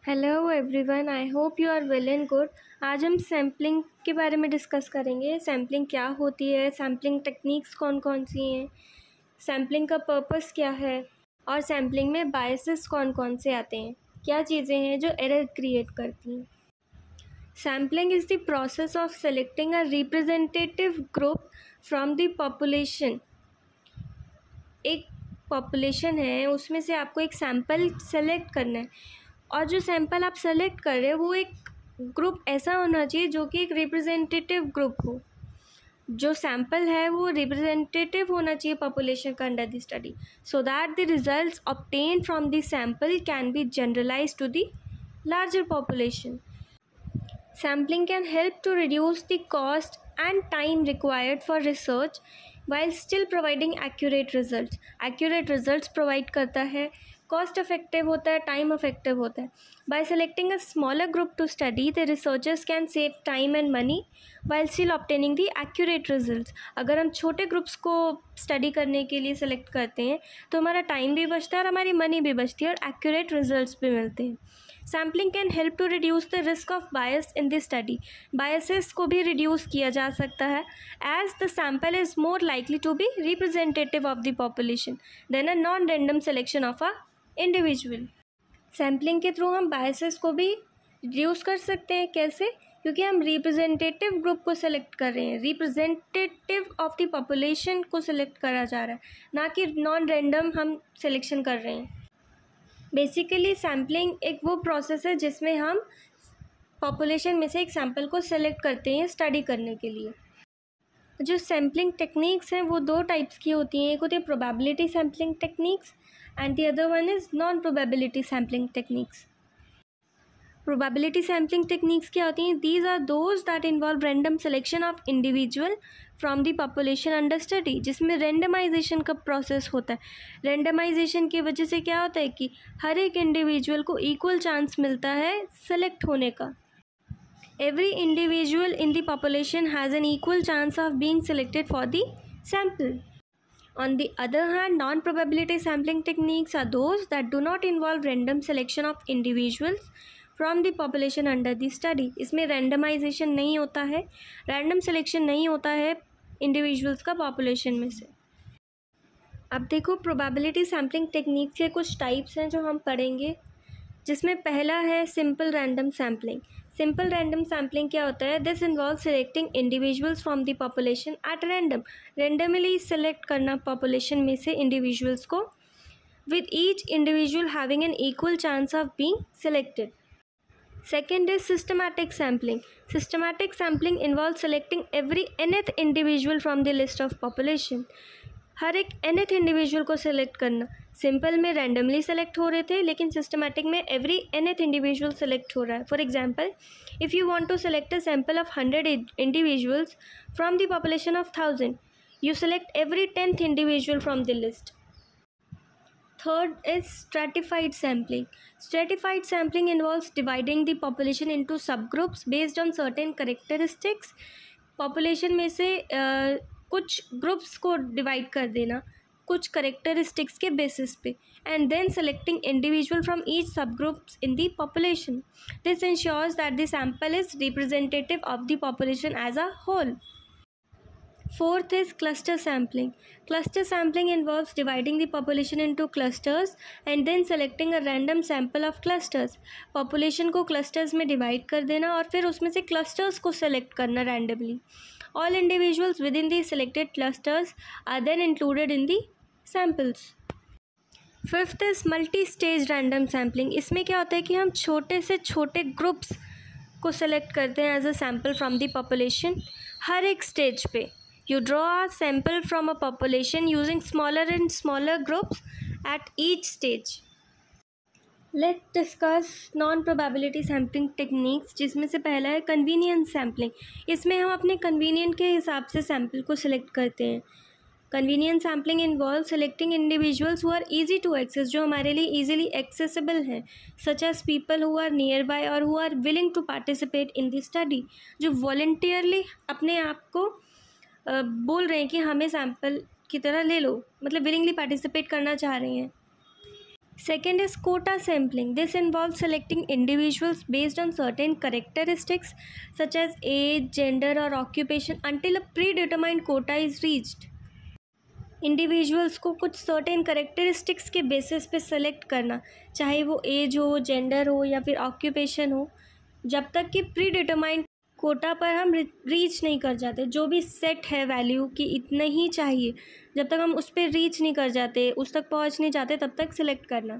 Hello everyone, I hope you are well and good. आज हम sampling के बारे में डिस्कस करेंगे। सैम्पलिंग क्या होती है, सैम्पलिंग टेक्निक्स कौन कौन सी हैं, सैम्पलिंग का पर्पस क्या है और सैम्पलिंग में बायसेस कौन कौन से आते हैं, क्या चीज़ें हैं जो एरर क्रिएट करती हैं। Sampling is the process of selecting a representative group from the population. एक पॉपुलेशन है, उसमें से आपको एक सैम्पल सेलेक्ट करना है और जो सैंपल आप सेलेक्ट कर रहे हो वो एक ग्रुप ऐसा होना चाहिए जो कि एक रिप्रेजेंटेटिव ग्रुप हो। जो सैंपल है वो रिप्रेजेंटेटिव होना चाहिए पॉपुलेशन का under the study, so that the results obtain from the sample can be generalised to the larger population. Sampling can help to reduce the cost and time required for research while still providing accurate results. Accurate results provide करता है, cost effective होता है, time effective होता है. By selecting a smaller group to study, the researchers can save time and money while still obtaining the accurate results. अगर हम छोटे groups को स्टडी करने के लिए सेलेक्ट करते हैं तो हमारा टाइम भी बचता है और हमारी मनी भी बचती है और accurate results भी मिलते हैं. Sampling can help to reduce the risk of bias in the study. Biases को भी रिड्यूस किया जा सकता है as the sample is more likely to be representative of the population than a non random selection of a individual. Sampling के through हम biases को भी रिड्यूस कर सकते हैं. कैसे? क्योंकि हम रिप्रेजेंटेटिव ग्रुप को सेलेक्ट कर रहे हैं, रिप्रेजेंटेटिव ऑफ द पॉपुलेशन को सेलेक्ट करा जा रहा है, ना कि नॉन रैंडम हम सिलेक्शन कर रहे हैं. बेसिकली सैम्पलिंग एक वो प्रोसेस है जिसमें हम पॉपुलेशन में से एक सैम्पल को सेलेक्ट करते हैं स्टडी करने के लिए. जो सैम्पलिंग टेक्निक्स हैं वो दो टाइप्स की होती हैं. एक होती है probability sampling techniques and the other one is non probability sampling techniques. Probability sampling techniques क्या होती हैं? These are those that involve random selection of individual from the population under study, जिसमें रेंडमाइजेशन का प्रोसेस होता है. Randomisation की वजह से क्या होता है कि हर एक इंडिविजुअल को इक्वल चांस मिलता है सेलेक्ट होने का. Every individual in the population has an equal chance of being selected for the sample. On the other hand, non-probability sampling techniques are those that do not involve random selection of individuals from the population under the study. इसमें randomization नहीं होता है, random selection नहीं होता है individuals का population में से. अब देखो probability sampling techniques के कुछ types हैं जो हम पढ़ेंगे, जिसमें पहला है simple random sampling. Simple random sampling क्या होता है? This involve selecting individuals from the population at random. Randomly select करना पॉपुलेशन में से इंडिविजुअल्स को, with each individual having an equal chance of being selected. Second is systematic sampling. Systematic sampling involve selecting every nth individual from the list of population. हर एक nth individual को select करना. Simple में randomly select हो रहे थे, लेकिन systematic में एवरी nth इंडिविजुअल सेलेक्ट हो रहा है. For example, if you want to select a sample of 100 individuals from the population of 1000, you select every 10th individual from the list. Third is stratified sampling. Stratified sampling involves dividing the population into subgroups based on certain characteristics. Population में से कुछ groups को divide कर देना कुछ characteristics के basis पे, and then selecting individual from each subgroups in the population. This ensures that the sample is representative of the population as a whole. Fourth is cluster sampling. Cluster sampling involves dividing the population into clusters and then selecting a random sample of clusters. Population को clusters में divide कर देना और फिर उसमें से clusters को select करना randomly. All individuals within the selected clusters are then included in the samples. Fifth is multi-stage random sampling. इसमें क्या होता है कि हम छोटे से छोटे groups को select करते हैं as a sample from the population. हर एक stage पे you draw a sample from a population using smaller and smaller groups at each stage. Let's discuss non-probability sampling techniques, जिसमें से पहला है convenience sampling. इसमें हम अपने convenient के हिसाब से sample को select करते हैं. Convenience sampling involves selecting individuals who are easy to access, जो हमारे लिए easily accessible हैं, such as people who are nearby or who are willing to participate in the study. जो voluntarily अपने आप को बोल रहे हैं कि हमें सैम्पल की तरह ले लो, मतलब विलिंगली पार्टिसिपेट करना चाह रहे हैं. Second is quota sampling. This involves selecting individuals based on certain characteristics such as age, gender or occupation until a predetermined quota is reached. Individuals को कुछ सर्टेन करेक्टरिस्टिक्स के बेसिस पे सेलेक्ट करना, चाहे वो एज हो, जेंडर हो या फिर ऑक्यूपेशन हो, जब तक कि प्री डिटरमाइंड कोटा पर हम रीच नहीं कर जाते, जो भी सेट है वैल्यू कि इतना ही चाहिए, जब तक हम उस पर रीच नहीं कर जाते, उस तक पहुंच नहीं जाते, तब तक सिलेक्ट करना.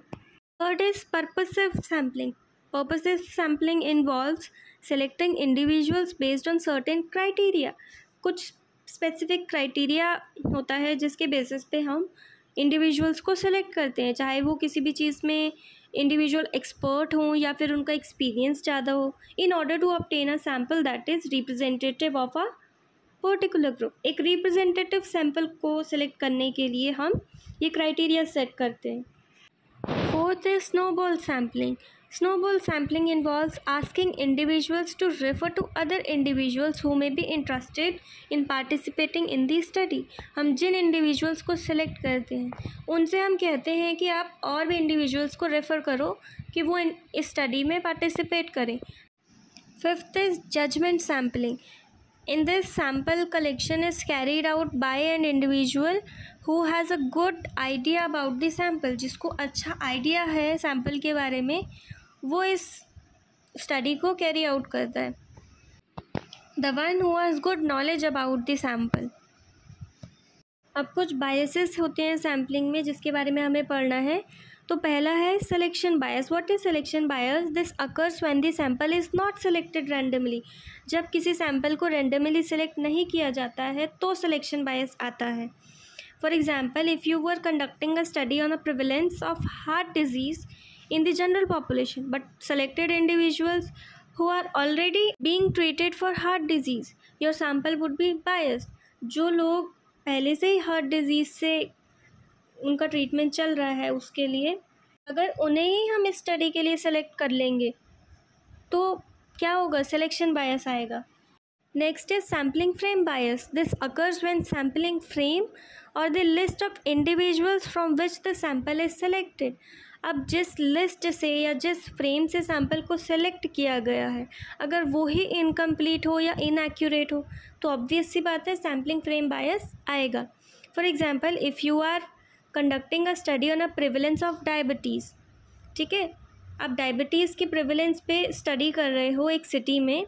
Third is purposive sampling. Purposive sampling involves selecting individuals based on certain criteria. कुछ स्पेसिफिक क्राइटेरिया होता है जिसके बेसिस पे हम इंडिविजुअल्स को सिलेक्ट करते हैं, चाहे वो किसी भी चीज़ में इंडिविजुअल एक्सपर्ट हों या फिर उनका एक्सपीरियंस ज़्यादा हो, in order to obtain a sample that is representative of a particular group. एक रिप्रेजेंटेटिव सैम्पल को सिलेक्ट करने के लिए हम ये क्राइटेरिया सेट करते हैं. Fourth is snowball sampling. Snowball sampling involves asking individuals to refer to other individuals who may be interested in participating in the study. हम जिन individuals को select करते हैं उनसे हम कहते हैं कि आप और भी individuals को refer करो कि वो इस study में participate करें. Fifth is judgment sampling. In this, sample collection is carried out by an individual who has a good idea about the sample. जिसको अच्छा idea है sample के बारे में, वो इस स्टडी को कैरी आउट करता है. The one who has good knowledge about the sample. अब कुछ बायसेस होते हैं सैम्पलिंग में जिसके बारे में हमें पढ़ना है. तो पहला है selection bias. What is selection bias? This occurs when the sample is not selected randomly. जब किसी सैम्पल को रैंडमली सिलेक्ट नहीं किया जाता है तो सिलेक्शन बायस आता है. For example, if you were conducting a study on the prevalence of heart disease in the general population but selected individuals who are already being treated for heart disease, your sample would be biased. जो लोग पहले से ही heart disease से उनका treatment चल रहा है उसके लिए, अगर उन्हें ही हम इस स्टडी के लिए सेलेक्ट कर लेंगे तो क्या होगा? सिलेक्शन बायस आएगा. Next is sampling frame bias. This occurs when sampling frame or the list of individuals from which the sample is selected. अब जिस लिस्ट से या जिस फ्रेम से सैम्पल को सेलेक्ट किया गया है, अगर वो ही इनकम्प्लीट हो या इनएक्यूरेट हो तो ऑब्वियस सी बात है सैम्पलिंग फ्रेम बायस आएगा. For example, if you are conducting a study on a prevalence of diabetes, ठीक है, आप डायबिटीज़ की प्रिवेलेंस पे स्टडी कर रहे हो एक सिटी में,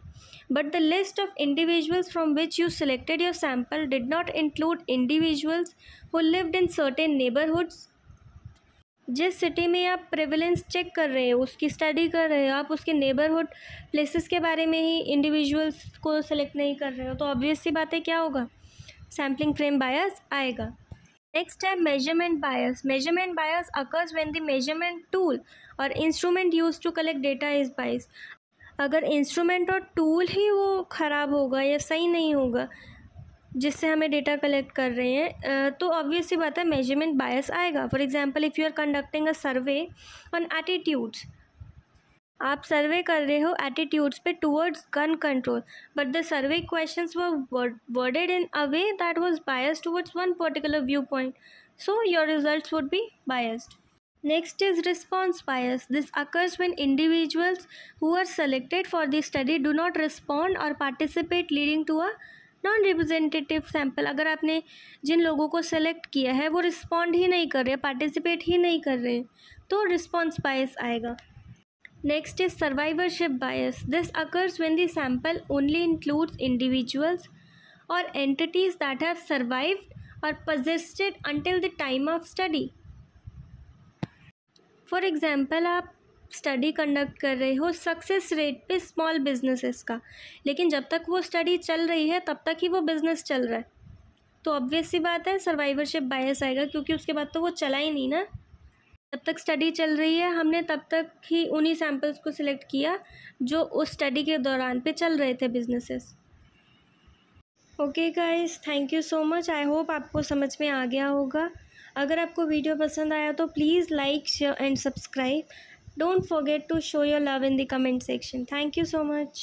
but the list of individuals from which you selected your sample did not include individuals who lived in certain neighbourhoods. जिस सिटी में आप प्रेवलेंस चेक कर रहे हो, उसकी स्टडी कर रहे हो, आप उसके नेबरहुड प्लेसेस के बारे में ही इंडिविजुअल्स को सेलेक्ट नहीं कर रहे हो तो ऑब्वियस सी बात है क्या होगा? सैम्पलिंग फ्रेम बायस आएगा. नेक्स्ट है measurement bias. Measurement bias occurs when the measurement tool or instrument use to collect data is bias. अगर इंस्ट्रूमेंट और टूल ही वो ख़राब होगा या सही नहीं होगा जिससे हमें डेटा कलेक्ट कर रहे हैं तो ऑब्वियस सी बात है मेजरमेंट बायस आएगा. For example, if you are conducting a survey on attitudes, आप सर्वे कर रहे हो एटीट्यूड्स पे towards gun control, but the survey questions were worded in a way that was biased towards one particular view point, so your results would be biased. Next is response bias. This occurs when individuals who are selected for the study do not respond or participate, leading to a non representative sample. अगर आपने जिन लोगों को select किया है वो respond ही नहीं कर रहे, पार्टिसिपेट ही नहीं कर रहे, तो रिस्पॉन्स बायस आएगा. Next is survivorship bias. This occurs when the sample only includes individuals और एंटिटीज दैट हैव सर्वाइव्ड और persisted until the time of study. For example, आप स्टडी कंडक्ट कर रहे हो सक्सेस रेट पे स्मॉल बिजनेसेस का, लेकिन जब तक वो स्टडी चल रही है तब तक ही वो बिज़नेस चल रहा है तो ऑब्वियस सी बात है सर्वाइवरशिप बायस आएगा, क्योंकि उसके बाद तो वो चला ही नहीं ना. जब तक स्टडी चल रही है हमने तब तक ही उन्हीं सैम्पल्स को सिलेक्ट किया जो उस स्टडी के दौरान पे चल रहे थे businesses. Okay guys, thank you so much. I hope आपको समझ में आ गया होगा. अगर आपको वीडियो पसंद आया तो please like, share and subscribe. Don't forget to show your love in the comment section. Thank you so much.